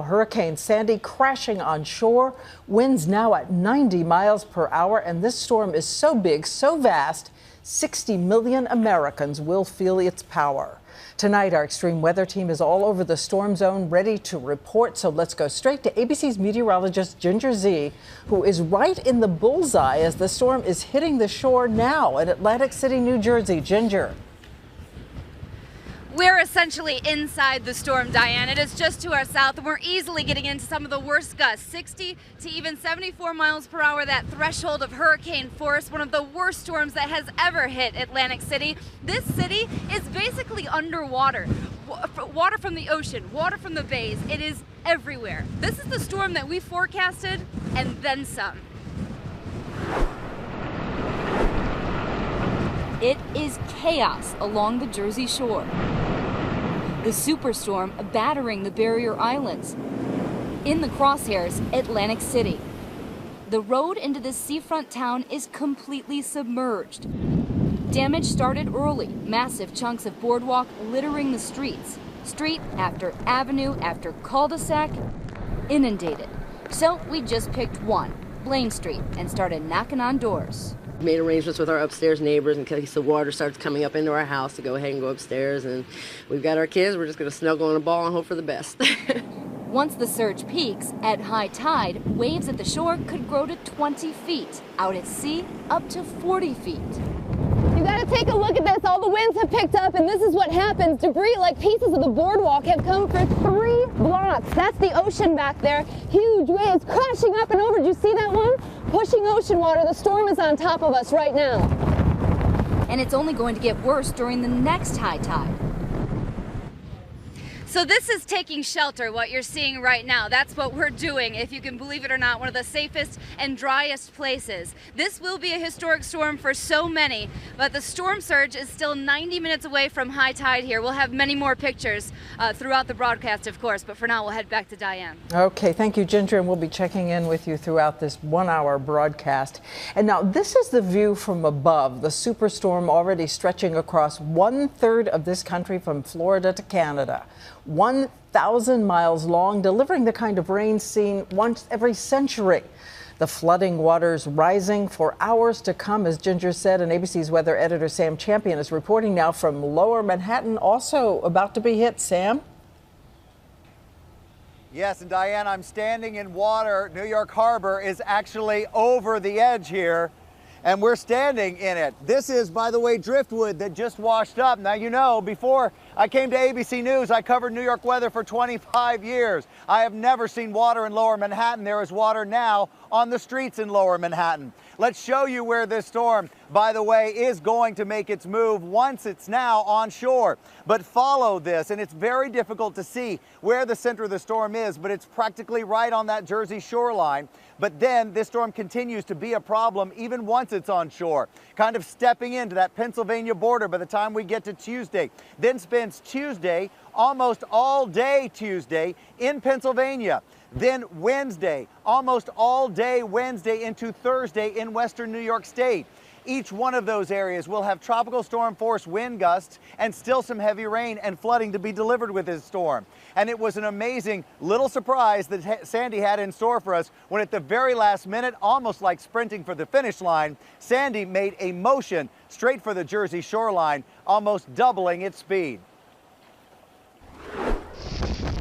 Hurricane Sandy crashing on shore, winds now at 90 miles per hour, and this storm is so big, so vast, 60 million Americans will feel its power. Tonight, our extreme weather team is all over the storm zone, ready to report. So let's go straight to ABC's meteorologist Ginger Zee, who is right in the bullseye as the storm is hitting the shore now in Atlantic City, New Jersey. Ginger. We're essentially inside the storm, Diane. It is just to our south, and we're easily getting into some of the worst gusts, 60 to even 74 miles per hour, that threshold of hurricane force, one of the worst storms that has ever hit Atlantic City. This city is basically underwater. Water from the ocean, water from the bays, it is everywhere. This is the storm that we forecasted, and then some. It is chaos along the Jersey Shore. The superstorm battering the barrier islands. In the crosshairs, Atlantic City. The road into this seafront town is completely submerged. Damage started early. Massive chunks of boardwalk littering the streets. Street after avenue after cul-de-sac inundated. So we just picked one, Blaine Street, and started knocking on doors. Made arrangements with our upstairs neighbors in case the water starts coming up into our house to go ahead and go upstairs. And we've got our kids. We're just going to snuggle in a ball and hope for the best. Once the surge peaks, at high tide, waves at the shore could grow to 20 feet. Out at sea, up to 40 feet. You gotta take a look at this. All the winds have picked up, and this is what happens. Debris like pieces of the boardwalk have come for 3 blocks. That's the ocean back there. Huge waves crashing up and over. Did you see that one? Pushing ocean water. The storm is on top of us right now. And it's only going to get worse during the next high tide. So this is taking shelter, what you're seeing right now. That's what we're doing, if you can believe it or not, one of the safest and driest places. This will be a historic storm for so many, but the storm surge is still 90 minutes away from high tide here. We'll have many more pictures throughout the broadcast, of course, but for now we'll head back to Diane. Okay, thank you, Ginger, and we'll be checking in with you throughout this 1-hour broadcast. And now this is the view from above, the superstorm already stretching across 1/3 of this country from Florida to Canada. 1,000 miles long, delivering the kind of rain seen once every century. The flooding waters rising for hours to come, as Ginger said, and ABC's weather editor Sam Champion is reporting now from Lower Manhattan, also about to be hit. Sam? Yes, and Diane, I'm standing in water. New York Harbor is actually over the edge here, and we're standing in it. This is, by the way, driftwood that just washed up. Now, you know, before I came to ABC News, I covered New York weather for 25 years. I have never seen water in Lower Manhattan. There is water now on the streets in Lower Manhattan. Let's show you where this storm, by the way, is going to make its move once it's now on shore. But follow this, and it's very difficult to see where the center of the storm is, but it's practically right on that Jersey shoreline. But then this storm continues to be a problem even once it's on shore, kind of stepping into that Pennsylvania border by the time we get to Tuesday. Then spends Tuesday, almost all day Tuesday, in Pennsylvania. Then Wednesday, almost all day Wednesday into Thursday in western New York State. Each one of those areas will have tropical storm force wind gusts and still some heavy rain and flooding to be delivered with this storm. And it was an amazing little surprise that Sandy had in store for us when at the very last minute, almost like sprinting for the finish line, Sandy made a motion straight for the Jersey shoreline, almost doubling its speed.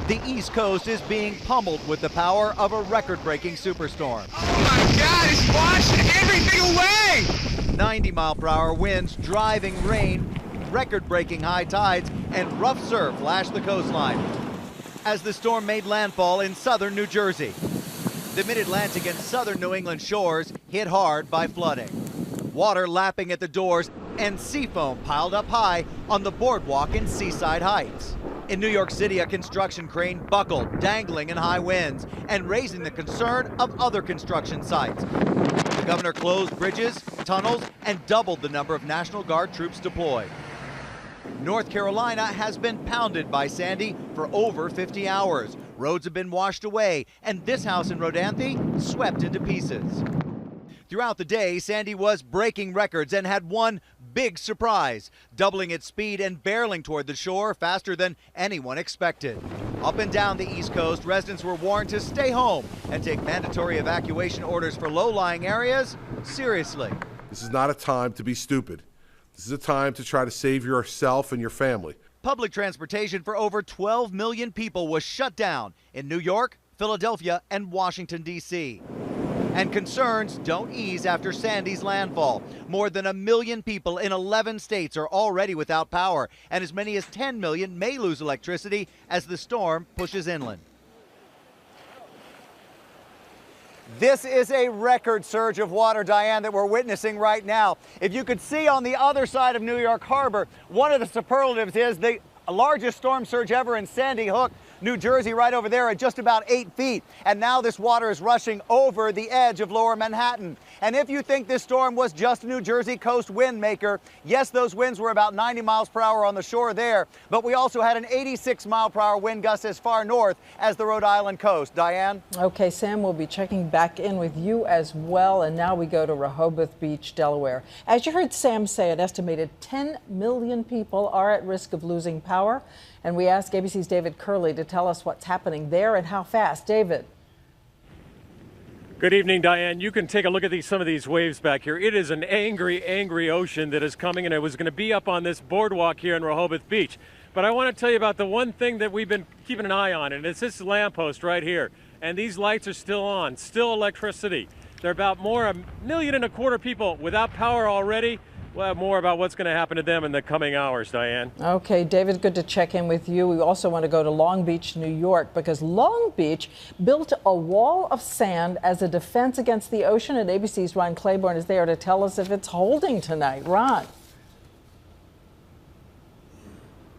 The East Coast is being pummeled with the power of a record-breaking superstorm. Oh my God, it's washing everything away! 90-mile-per-hour winds, driving rain, record-breaking high tides, and rough surf lashed the coastline as the storm made landfall in southern New Jersey. The mid-Atlantic and southern New England shores hit hard by flooding. Water lapping at the doors and sea foam piled up high on the boardwalk in Seaside Heights. In New York City, a construction crane buckled, dangling in high winds and raising the concern of other construction sites. The governor closed bridges, tunnels, and doubled the number of National Guard troops deployed. North Carolina has been pounded by Sandy for over 50 hours. Roads have been washed away, and this house in Rodanthe swept into pieces. Throughout the day, Sandy was breaking records and had one big surprise, doubling its speed and barreling toward the shore faster than anyone expected. Up and down the East Coast, residents were warned to stay home and take mandatory evacuation orders for low-lying areas seriously. This is not a time to be stupid. This is a time to try to save yourself and your family. Public transportation for over 12 million people was shut down in New York, Philadelphia, and Washington, D.C. And concerns don't ease after Sandy's landfall. More than 1 million people in 11 states are already without power, and as many as 10 million may lose electricity as the storm pushes inland. This is a record surge of water, Diane, that we're witnessing right now. If you could see on the other side of New York Harbor, one of the superlatives is the largest storm surge ever in Sandy Hook, New Jersey, right over there at just about 8 feet. And now this water is rushing over the edge of lower Manhattan. And if you think this storm was just a New Jersey coast wind maker, yes, those winds were about 90 miles per hour on the shore there, but we also had an 86 mile per hour wind gust as far north as the Rhode Island coast. Diane? Okay, Sam, we'll be checking back in with you as well. And now we go to Rehoboth Beach, Delaware. As you heard Sam say, an estimated 10 million people are at risk of losing power. And we asked ABC's David Curley to tell us what's happening there and how fast. David. Good evening, Diane. You can take a look at some of these waves back here. It is an angry, angry ocean that is coming, and it was going to be up on this boardwalk here in Rehoboth Beach. But I want to tell you about the one thing that we've been keeping an eye on, and it's this lamppost right here. And these lights are still on, still electricity. There are about $1.25 million people without power already. We'll have more about what's going to happen to them in the coming hours, Diane. Okay, David, good to check in with you. We also want to go to Long Beach, New York, because Long Beach built a wall of sand as a defense against the ocean, and ABC's Ron Claiborne is there to tell us if it's holding tonight. Ron.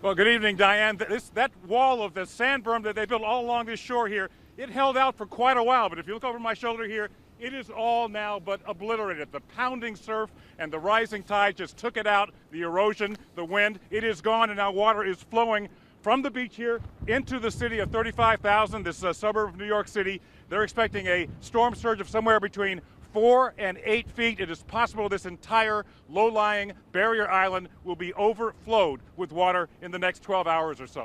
Well, good evening, Diane. That wall of the sand berm that they built all along this shore here, it held out for quite a while, but if you look over my shoulder here, it is all now but obliterated. The pounding surf and the rising tide just took it out. The erosion, the wind, it is gone, and now water is flowing from the beach here into the city of 35,000, this suburb of New York City. They're expecting a storm surge of somewhere between 4 and 8 feet. It is possible this entire low-lying barrier island will be overflowed with water in the next 12 hours or so.